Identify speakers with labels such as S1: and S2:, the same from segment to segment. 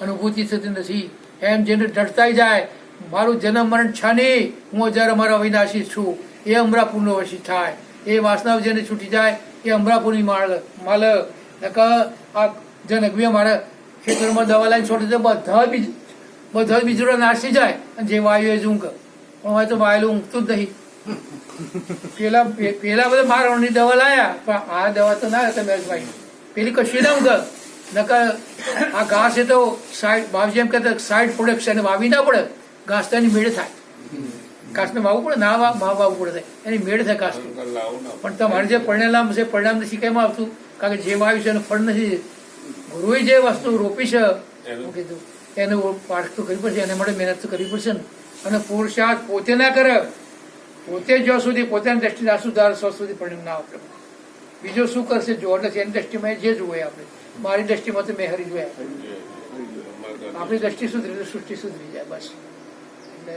S1: અનુભૂતિ થતી નથી. એમ જેને ડરતાઈ જાય મારું જન્મ મરણ છે નહીં, હું જ્યારે મારો અવિનાશી છું, એ અમરાપુરનો વશી થાય. એ વાસનાઓ જેને છૂટી જાય એ અમરાપુરની માલ આ જનકવીએ મારા ખેતરમાં દવા લાઈને છોડી દે, બધા બીજોડા નાસી જાય અને જે વાયુ એ જ ઊંઘ. પણ હવે તો વાયેલું ઊંઘતું જ નહીં. પેલા બધા મારવાની દવા લાયા, પણ આ દવા તો ના તમે અજમાઈ. પેલી કશી ના ઊંઘ નકર આ ઘાસ એ તો સાઈડ બાપજી એમ કહેતા સાઈડ પ્રોડક્શન વાવી ના પડે, ઘાસ તો એની મેળ થાય. ઘાસને વાવવું પડે ના વાવવું પડે, એની મેળ થાય ઘાસ. પણ તમારે જે પરિણામ છે પરિણામ નથી કેમ આવતું? કારણ કે જે વાવ્યું છે એનું ફળ નથી. ગુરુએ જે વસ્તુ રોપી છે કીધું એને પાઠ તો કરવી પડશે, એને માટે મહેનત તો કરવી પડશે ને. અને પુરુષાર્થ પોતે ના કરે, પોતે જ્યાં સુધી પોતાની દ્રષ્ટિ ના સુધાર સ્વ સુધી પરિણામ ના આપે. બીજો શું કરશે જો નથી, એની દ્રષ્ટિમાં જે જોઈએ આપણે. મારી દ્રષ્ટિમાં તો મેં હરી જોયા, આપણી દ્રષ્ટિ સુધરી એટલે સૃષ્ટિ સુધરી જાય બસ. એટલે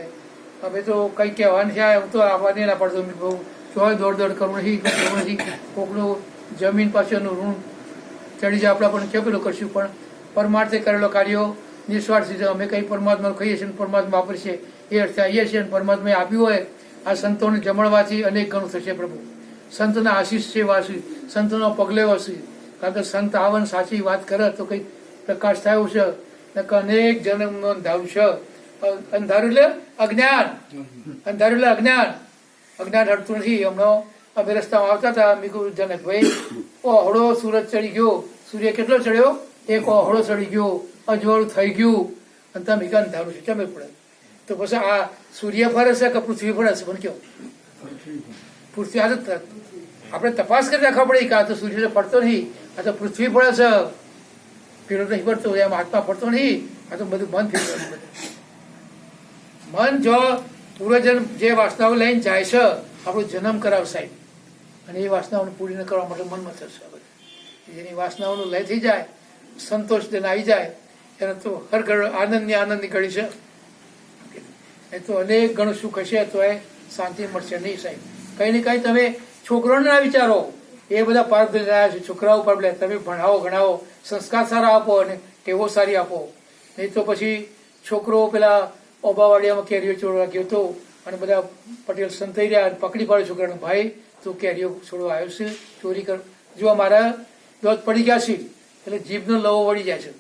S1: હવે તો કઈ કહેવાનું છે હું તો આવવાની ના પડતો, બહુ ચોય દોડ કરવું નથી. કોકનું જમીન પાછળનું ઋણ ચડી જાય આપણા પણ કેપેલું કરશું, પણ પરમાર્થે કરેલો કાર્યો નિસ્વાર્થ છે. અમે કઈ પરમાત્માનું કહીએ છીએ, પરમાત્મા વાપરશે એ અર્થે આવીએ છીએ. પરમાત્માએ આપ્યું હોય આ સંતોને જમણવાથી અનેક ગણું થશે પ્રભુ. સંતના આશીષ છે વાસી, સંતનો પગલે વાસી. કારણ કે સંત આવન સાચી વાત કરે તો કઈ પ્રકાશ થયું છે. અનેક જન્મનો અંધારું છે. અંધારું એટલે અજ્ઞાન, અંધારું એટલે અજ્ઞાન. અજ્ઞાન હટતું નથી. હમણાં અમે રસ્તામાં આવતા હતા, મેં કહ્યું જનકભાઈ ઓહળો સૂરજ ચડી ગયો. સૂર્ય કેટલો ચડ્યો? એક ઓહળો ચડી ગયો, અજવાળું થઈ ગયું. અને તમે કે અંધારું છે ચમે પડે. તો પછી આ સૂર્ય ફરે છે કે પૃથ્વી ફરે છે? મને કહો. પૃથ્વી આ તો આપણે તપાસ કરી રાખવા પડે કે આ તો સૂર્ય ફરતો નહીં, આ તો પૃથ્વી ફરે છે. પેલો નહીં ફરતો, એમ આત્મા ફરતો નહીં. આ તો બધું મન ફેરવું. મન જો પૂર્વજન્મ જે વાસનાઓ લઈને જાય છે આપણો જન્મ કરાવ સાહેબ, અને એ વાસનાઓને પૂરી ન કરવા માટે મનમાં થશે. જેની વાસનાઓનું લય થઈ જાય, સંતોષ તેને આવી જાય, એને તો હર ઘડ આનંદની ઘડી છે. એ તો અનેક ગણું સુખ હશે તો એ શાંતિ મળશે નહીં સાહેબ. કઈ ને કઈ તમે છોકરોને ના વિચારો, એ બધા પાર રહ્યા છે. છોકરાઓ પર તમે ભણાવો ગણાવો, સંસ્કાર સારા આપો અને ટેવો સારી આપો. નહીં તો પછી છોકરો પેલા ઓબાવાડિયામાં કેરીઓ ચોરવા ગયો હતો અને બધા પટેલ સંતાઈ રહ્યા, પકડી પાડ્યો છોકરાનો, ભાઈ તું કેરીઓ છોડવા આવ્યો છે, ચોરી કર. જો મારા દોત પડી ગયા છે એટલે જીભનો લવો વળી જાય છે,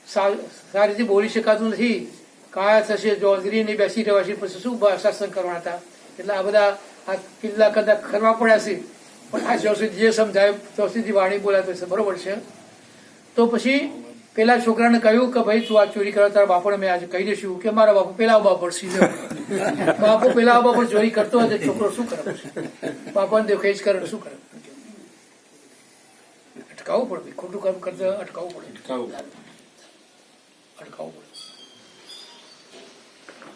S1: સારી રીતે બોલી શકાતું નથી. કાયા થશે જોગરી નહીં બેસી રહ્યા છે, પછી શું શાસન કરવાના હતા. એટલે આ બધા આ કિલ્લા કદાચ કરવા પડ્યા છે. પણ આ જ્યાં સુધી જે સમજાય ત્યાં સુધી વાણી બોલાતો છે બરોબર છે. તો પછી પેલા છોકરાને કહ્યું કે ભાઈ તું આ ચોરી કરવા તારા બાપોને મેં આજે કહી દઈશું કે મારા બાપુ પેલા બાપર સીધો બાપુ પેલા બાપર ચોરી કરતો હોય તો છોકરો શું કરે? બાપાને દેખાય જ કરે શું કરે? અટકાવવું પડે, ખોટું કામ કરતા અટકાવવું પડે.